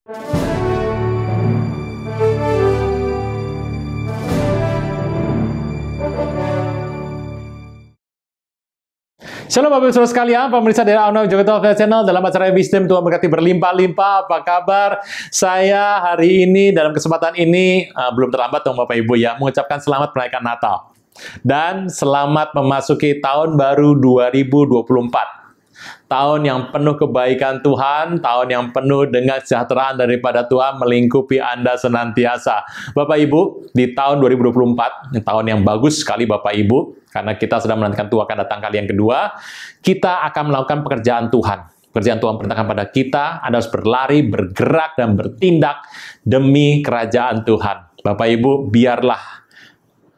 Shalom Bapak Ibu Saudara sekalian, pemirsa dari Auno Jogoto Channel dalam acara Wisdom Tuhan berkati berlimpah-limpah. Apa kabar? Saya hari ini dalam kesempatan ini belum terlambat dong Bapak Ibu ya, mengucapkan selamat merayakan Natal dan selamat memasuki tahun baru 2024. Tahun yang penuh kebaikan Tuhan, tahun yang penuh dengan kesejahteraan daripada Tuhan melingkupi Anda senantiasa. Bapak Ibu, di tahun 2024, tahun yang bagus sekali Bapak Ibu, karena kita sedang menantikan Tuhan akan datang kali yang kedua, kita akan melakukan pekerjaan Tuhan. Pekerjaan Tuhan perintahkan pada kita, Anda harus berlari, bergerak, dan bertindak demi kerajaan Tuhan. Bapak Ibu, biarlah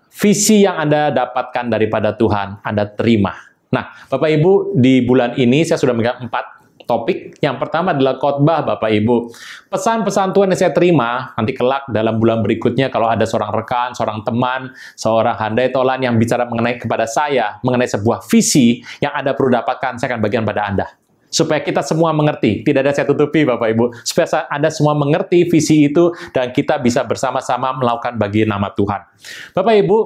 visi yang Anda dapatkan daripada Tuhan, Anda terima. Nah, Bapak Ibu, di bulan ini saya sudah memberikan 4 topik. Yang pertama adalah khotbah, Bapak Ibu. Pesan-pesan Tuhan yang saya terima, nanti kelak dalam bulan berikutnya, kalau ada seorang rekan, seorang teman, seorang handai tolan yang bicara mengenai kepada saya, mengenai sebuah visi yang Anda perlu dapatkan, saya akan bagikan pada Anda. Supaya kita semua mengerti, tidak ada saya tutupi Bapak Ibu, supaya Anda semua mengerti visi itu, dan kita bisa bersama-sama melakukan bagi nama Tuhan. Bapak Ibu,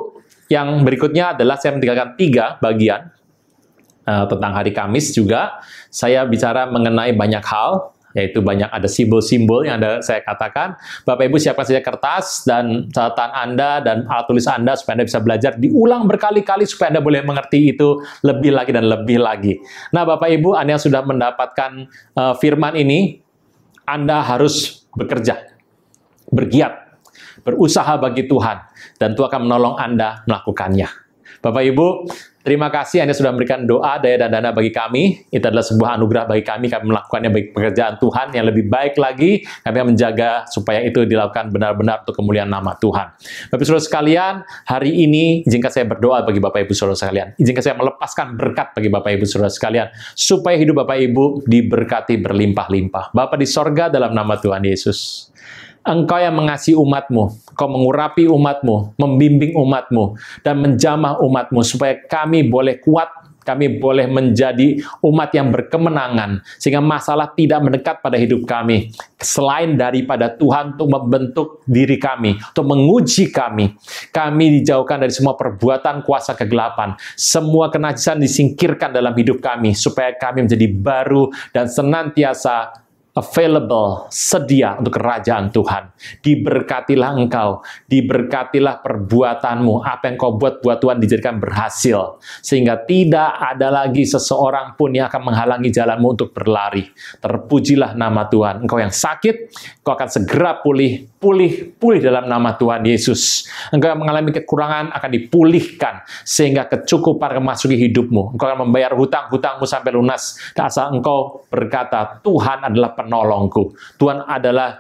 yang berikutnya adalah saya meninggalkan 3 bagian, tentang hari Kamis juga, saya bicara mengenai banyak hal, yaitu banyak ada simbol-simbol yang saya katakan. Bapak Ibu siapkan saja kertas dan catatan Anda dan alat tulis Anda supaya Anda bisa belajar diulang berkali-kali supaya Anda boleh mengerti itu lebih lagi dan lebih lagi. Nah Bapak Ibu, Anda yang sudah mendapatkan firman ini, Anda harus bekerja, bergiat, berusaha bagi Tuhan, dan Tuhan akan menolong Anda melakukannya. Bapak Ibu, terima kasih Anda sudah memberikan doa, daya, dan dana bagi kami. Itu adalah sebuah anugerah bagi kami melakukannya bagi pekerjaan Tuhan yang lebih baik lagi. Kami akan menjaga supaya itu dilakukan benar-benar untuk kemuliaan nama Tuhan. Bapak Ibu Saudara sekalian, hari ini izinkan saya berdoa bagi Bapak Ibu Saudara sekalian. Izinkan saya melepaskan berkat bagi Bapak Ibu Saudara sekalian, supaya hidup Bapak Ibu diberkati berlimpah-limpah. Bapa di sorga, dalam nama Tuhan Yesus, Engkau yang mengasihi umat-Mu, Engkau mengurapi umat-Mu, membimbing umat-Mu, dan menjamah umat-Mu, supaya kami boleh kuat, kami boleh menjadi umat yang berkemenangan, sehingga masalah tidak mendekat pada hidup kami, selain daripada Tuhan untuk membentuk diri kami, untuk menguji kami. Kami dijauhkan dari semua perbuatan kuasa kegelapan, semua kenajisan disingkirkan dalam hidup kami, supaya kami menjadi baru dan senantiasa available, sedia untuk kerajaan Tuhan. Diberkatilah engkau, diberkatilah perbuatanmu, apa yang kau buat Tuhan dijadikan berhasil, sehingga tidak ada lagi seseorang pun yang akan menghalangi jalanmu untuk berlari. Terpujilah nama Tuhan. Engkau yang sakit, engkau akan segera pulih dalam nama Tuhan Yesus. Engkau yang mengalami kekurangan akan dipulihkan, sehingga kecukupan akan memasuki hidupmu. Engkau akan membayar hutang-hutangmu sampai lunas, asal engkau berkata, Tuhan adalah penolongku. Tuhan adalah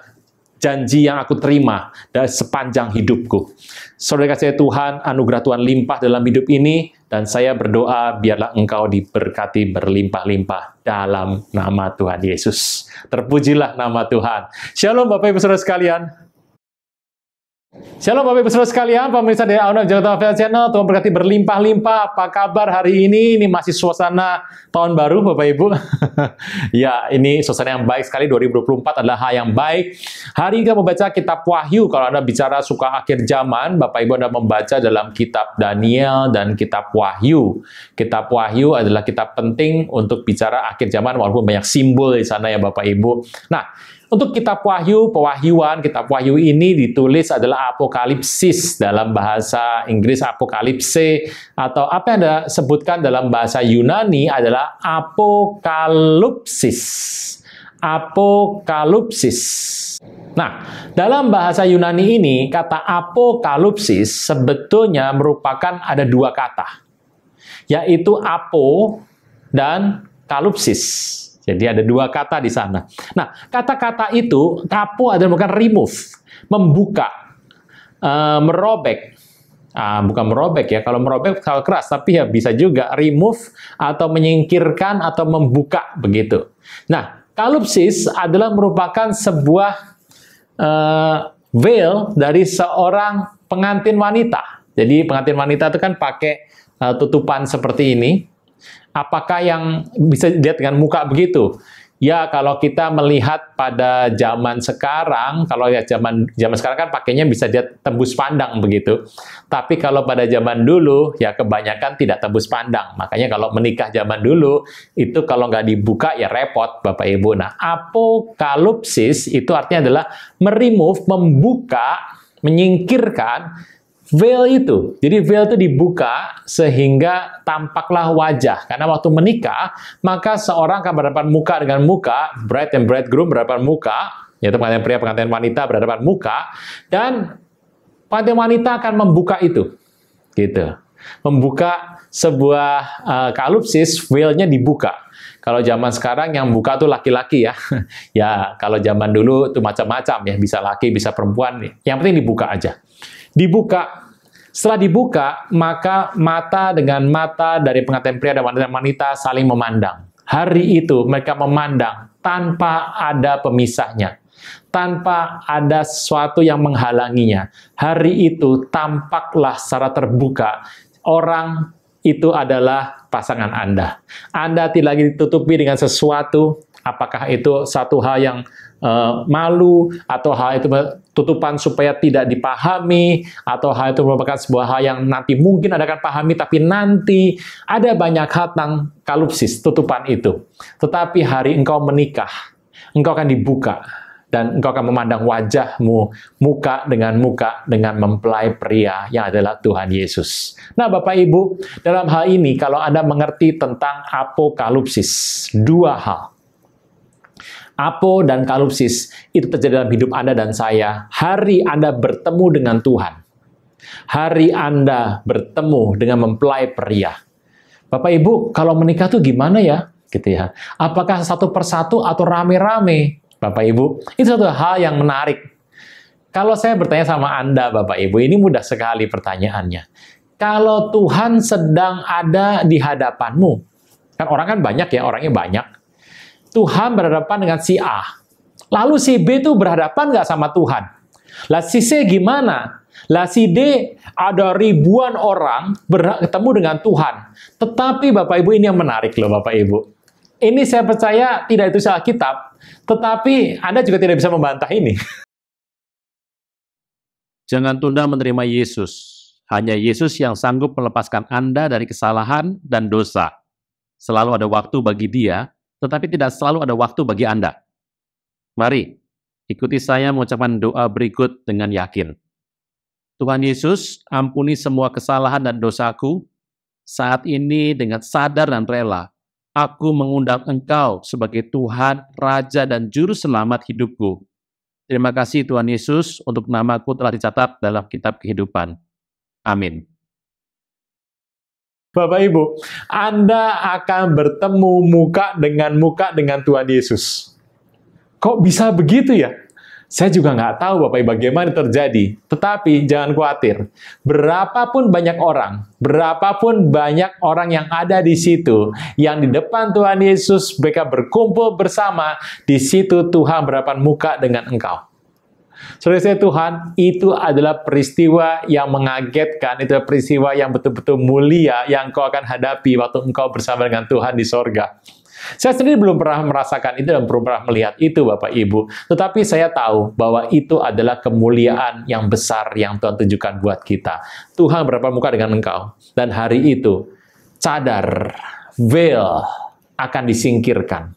janji yang aku terima dari sepanjang hidupku. Saudara kasih Tuhan, anugerah Tuhan limpah dalam hidup ini, dan saya berdoa biarlah engkau diberkati berlimpah-limpah dalam nama Tuhan Yesus. Terpujilah nama Tuhan. Shalom Bapak Ibu Saudara sekalian. Shalom Bapak Ibu Saudara sekalian, pemirsa dari Auno Jogoto Channel, Tuhan berkati berlimpah-limpah. Apa kabar hari ini? Ini masih suasana tahun baru Bapak Ibu. Ya, ini suasana yang baik sekali. 2024 adalah hal yang baik. Hari ini kita membaca kitab Wahyu. Kalau Anda bicara suka akhir zaman, Bapak Ibu Anda membaca dalam kitab Daniel dan kitab Wahyu. Kitab Wahyu adalah kitab penting untuk bicara akhir zaman, walaupun banyak simbol di sana ya Bapak Ibu. Nah, untuk kitab Wahyu, pewahyuan, kitab Wahyu ini ditulis adalah apokalipsis, dalam bahasa Inggris apokalipse, atau apa yang Anda sebutkan dalam bahasa Yunani adalah apokalipsis. Apokalipsis. Nah, dalam bahasa Yunani ini, kata apokalipsis sebetulnya merupakan ada 2 kata, yaitu apo dan kalupsis. Jadi ada 2 kata di sana. Nah, kata-kata itu, kapo adalah bukan remove, membuka, merobek. Bukan merobek ya, kalau merobek kalau keras, tapi ya bisa juga remove atau menyingkirkan atau membuka begitu. Nah, kalupsis adalah merupakan sebuah veil dari seorang pengantin wanita. Jadi pengantin wanita itu kan pakai tutupan seperti ini. Apakah yang bisa dilihat dengan muka begitu? Ya, kalau kita melihat pada zaman sekarang, kalau ya zaman sekarang kan pakainya bisa dia tembus pandang begitu. Tapi kalau pada zaman dulu, ya kebanyakan tidak tembus pandang. Makanya kalau menikah zaman dulu, itu kalau nggak dibuka ya repot, Bapak Ibu. Nah, apokalipsis itu artinya adalah membuka, menyingkirkan veil itu. Jadi veil itu dibuka sehingga tampaklah wajah. Karena waktu menikah, maka seorang akan berhadapan muka dengan muka, bride and bridegroom berhadapan muka, yaitu pengantin pria, pengantin wanita berhadapan muka, dan pengantin wanita akan membuka itu. Gitu. Membuka sebuah kalupsis, veilnya dibuka. Kalau zaman sekarang yang buka tuh laki-laki ya. Ya, kalau zaman dulu itu macam-macam ya, bisa laki, bisa perempuan. Yang penting dibuka aja. Dibuka. Setelah dibuka, maka mata dengan mata dari pengantin pria dan wanita saling memandang. Hari itu mereka memandang tanpa ada pemisahnya, tanpa ada sesuatu yang menghalanginya. Hari itu tampaklah secara terbuka orang itu adalah pasangan Anda. Anda tidak lagi ditutupi dengan sesuatu, apakah itu satu hal yang malu, atau hal itu tutupan supaya tidak dipahami, atau hal itu merupakan sebuah hal yang nanti mungkin Anda akan pahami, tapi nanti ada banyak hal tentang kalupsis, tutupan itu. Tetapi hari engkau menikah, engkau akan dibuka, dan engkau akan memandang wajahmu, muka dengan mempelai pria yang adalah Tuhan Yesus. Nah, Bapak Ibu, dalam hal ini, kalau Anda mengerti tentang apokalipsis, dua hal. Apo dan kalupsis itu terjadi dalam hidup Anda dan saya. Hari Anda bertemu dengan Tuhan. Hari Anda bertemu dengan mempelai pria. Bapak Ibu, kalau menikah tuh gimana ya? Gitu ya. Apakah satu persatu atau rame-rame? Bapak Ibu, itu satu hal yang menarik. Kalau saya bertanya sama Anda, Bapak Ibu, ini mudah sekali pertanyaannya. Kalau Tuhan sedang ada di hadapanmu, kan orang kan banyak ya, orangnya banyak. Tuhan berhadapan dengan si A. Lalu si B itu berhadapan nggak sama Tuhan? Lah si C gimana? Lah si D ada ribuan orang bertemu dengan Tuhan. Tetapi Bapak Ibu, ini yang menarik loh Bapak Ibu. Ini saya percaya tidak itu Alkitab, tetapi Anda juga tidak bisa membantah ini. Jangan tunda menerima Yesus. Hanya Yesus yang sanggup melepaskan Anda dari kesalahan dan dosa. Selalu ada waktu bagi Dia, tetapi tidak selalu ada waktu bagi Anda. Mari, ikuti saya mengucapkan doa berikut dengan yakin. Tuhan Yesus, ampuni semua kesalahan dan dosaku. Saat ini dengan sadar dan rela, aku mengundang Engkau sebagai Tuhan, Raja, dan Juru Selamat hidupku. Terima kasih Tuhan Yesus untuk namaku telah dicatat dalam kitab kehidupan. Amin. Bapak Ibu, Anda akan bertemu muka dengan Tuhan Yesus. Kok bisa begitu ya? Saya juga nggak tahu Bapak Ibu bagaimana terjadi. Tetapi jangan khawatir. Berapapun banyak orang yang ada di situ, yang di depan Tuhan Yesus, mereka berkumpul bersama, di situ Tuhan berhadapan muka dengan engkau. Saudara Tuhan, itu adalah peristiwa yang mengagetkan, itu adalah peristiwa yang betul-betul mulia yang engkau akan hadapi waktu engkau bersama dengan Tuhan di sorga. Saya sendiri belum pernah merasakan itu dan belum pernah melihat itu Bapak Ibu. Tetapi saya tahu bahwa itu adalah kemuliaan yang besar yang Tuhan tunjukkan buat kita. Tuhan berhadapan muka dengan engkau. Dan hari itu, cadar, veil akan disingkirkan.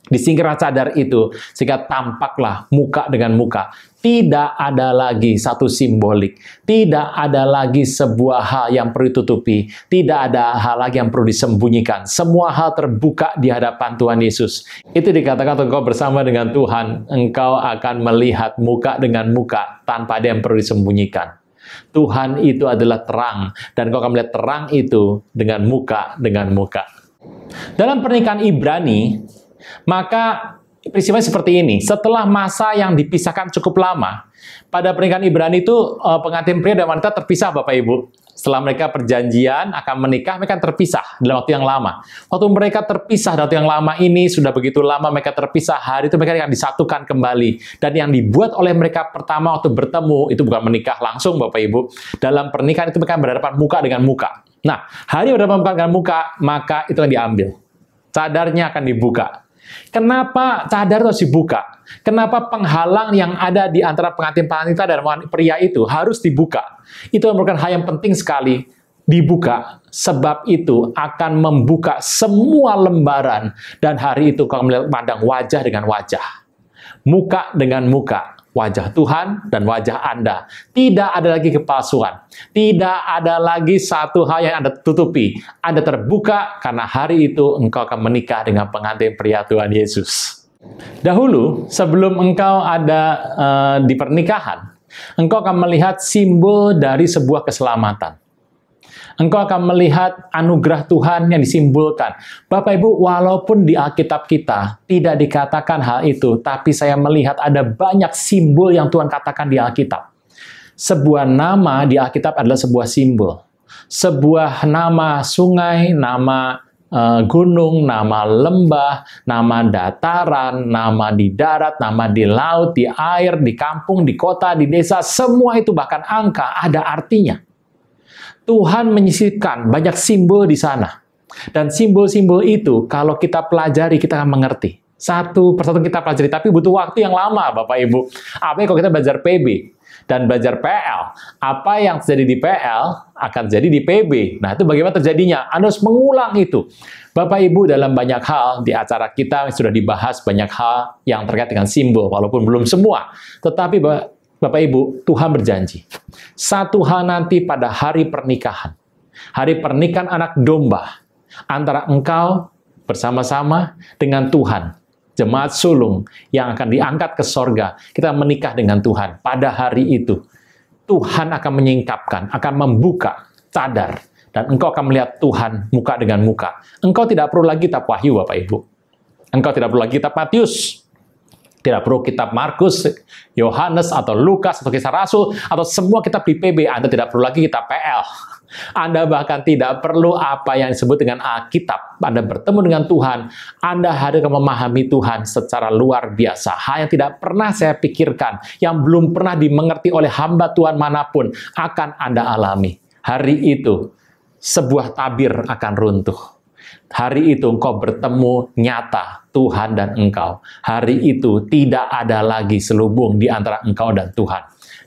Disingkirkan cadar itu, sehingga tampaklah muka dengan muka. Tidak ada lagi satu simbolik. Tidak ada lagi sebuah hal yang perlu ditutupi. Tidak ada hal lagi yang perlu disembunyikan. Semua hal terbuka di hadapan Tuhan Yesus. Itu dikatakan engkau bersama dengan Tuhan, engkau akan melihat muka dengan muka tanpa ada yang perlu disembunyikan. Tuhan itu adalah terang, dan engkau akan melihat terang itu dengan muka. Dalam pernikahan Ibrani, maka peristiwa seperti ini. Setelah masa yang dipisahkan cukup lama, pada pernikahan Ibrani itu pengantin pria dan wanita terpisah Bapak Ibu. Setelah mereka perjanjian akan menikah, mereka terpisah dalam waktu yang lama. Waktu mereka terpisah dalam waktu yang lama ini, sudah begitu lama mereka terpisah, hari itu mereka akan disatukan kembali. Dan yang dibuat oleh mereka pertama waktu bertemu, itu bukan menikah langsung Bapak Ibu. Dalam pernikahan itu mereka berhadapan muka dengan muka. Nah, hari berhadapan muka dengan muka, maka itu yang diambil. Cadarnya akan dibuka. Kenapa cadar itu harus dibuka? Kenapa penghalang yang ada di antara pengantin wanita dan pria itu harus dibuka? Itu merupakan hal yang penting sekali dibuka, sebab itu akan membuka semua lembaran, dan hari itu kau melihat pandang wajah dengan wajah, muka dengan muka, wajah Tuhan dan wajah Anda. Tidak ada lagi kepalsuan. Tidak ada lagi satu hal yang Anda tutupi. Anda terbuka karena hari itu engkau akan menikah dengan pengantin pria Tuhan Yesus. Dahulu, sebelum engkau ada di pernikahan, engkau akan melihat simbol dari sebuah keselamatan. Engkau akan melihat anugerah Tuhan yang disimbolkan. Bapak Ibu, walaupun di Alkitab kita tidak dikatakan hal itu, tapi saya melihat ada banyak simbol yang Tuhan katakan di Alkitab. Sebuah nama di Alkitab adalah sebuah simbol. Sebuah nama sungai, nama gunung, nama lembah, nama dataran, nama di darat, nama di laut, di air, di kampung, di kota, di desa, semua itu bahkan angka ada artinya. Tuhan menyisipkan banyak simbol di sana. Dan simbol-simbol itu kalau kita pelajari, kita akan mengerti. Satu persatu kita pelajari, tapi butuh waktu yang lama, Bapak Ibu. Apalagi kalau kita belajar PB dan belajar PL. Apa yang terjadi di PL akan terjadi di PB. Nah, itu bagaimana terjadinya? Anda harus mengulang itu. Bapak Ibu, dalam banyak hal di acara kita sudah dibahas banyak hal yang terkait dengan simbol, walaupun belum semua. Tetapi Bapak Ibu, Tuhan berjanji, satu hal nanti pada hari pernikahan anak domba, antara engkau bersama-sama dengan Tuhan, jemaat sulung yang akan diangkat ke sorga, kita menikah dengan Tuhan. Pada hari itu, Tuhan akan menyingkapkan, akan membuka cadar, dan engkau akan melihat Tuhan muka dengan muka. Engkau tidak perlu lagi kitab Wahyu, Bapak Ibu. Engkau tidak perlu lagi kitab Matius. Tidak perlu kitab Markus, Yohanes, atau Lukas, atau Kisah Rasul, atau semua kitab di PB. Anda tidak perlu lagi kitab PL. Anda bahkan tidak perlu apa yang disebut dengan Alkitab. Anda bertemu dengan Tuhan, Anda akan memahami Tuhan secara luar biasa. Hal yang tidak pernah saya pikirkan, yang belum pernah dimengerti oleh hamba Tuhan manapun, akan Anda alami. Hari itu, sebuah tabir akan runtuh. Hari itu engkau bertemu nyata Tuhan dan engkau. Hari itu tidak ada lagi selubung di antara engkau dan Tuhan.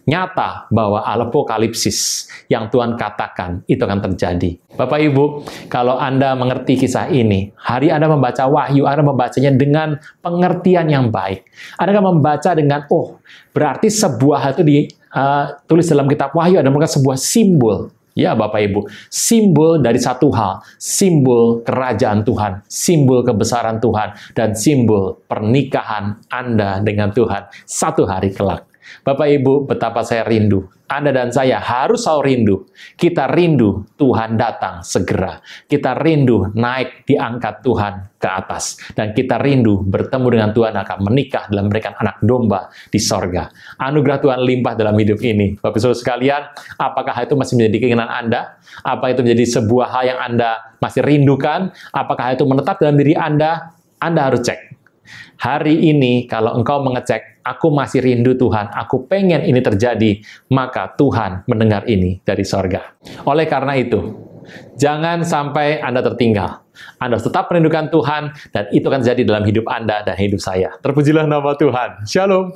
Nyata bahwa apokalipsis yang Tuhan katakan itu akan terjadi. Bapak Ibu, kalau Anda mengerti kisah ini, hari Anda membaca Wahyu, Anda membacanya dengan pengertian yang baik. Anda akan membaca dengan, oh, berarti sebuah hal itu ditulis dalam kitab Wahyu adalah sebuah simbol. Ya Bapak Ibu, simbol dari satu hal, simbol kerajaan Tuhan, simbol kebesaran Tuhan, dan simbol pernikahan Anda dengan Tuhan satu hari kelak. Bapak Ibu, betapa saya rindu. Anda dan saya harus selalu rindu. Kita rindu Tuhan datang segera. Kita rindu naik diangkat Tuhan ke atas. Dan kita rindu bertemu dengan Tuhan akan menikah dalam memberikan anak domba di sorga. Anugerah Tuhan limpah dalam hidup ini. Bapak Ibu sekalian, apakah itu masih menjadi keinginan Anda? Apa itu menjadi sebuah hal yang Anda masih rindukan? Apakah itu menetap dalam diri Anda? Anda harus cek. Hari ini, kalau engkau mengecek, aku masih rindu Tuhan, aku pengen ini terjadi, maka Tuhan mendengar ini dari sorga. Oleh karena itu, jangan sampai Anda tertinggal. Anda harus tetap merindukan Tuhan, dan itu akan terjadi dalam hidup Anda dan hidup saya. Terpujilah nama Tuhan. Shalom.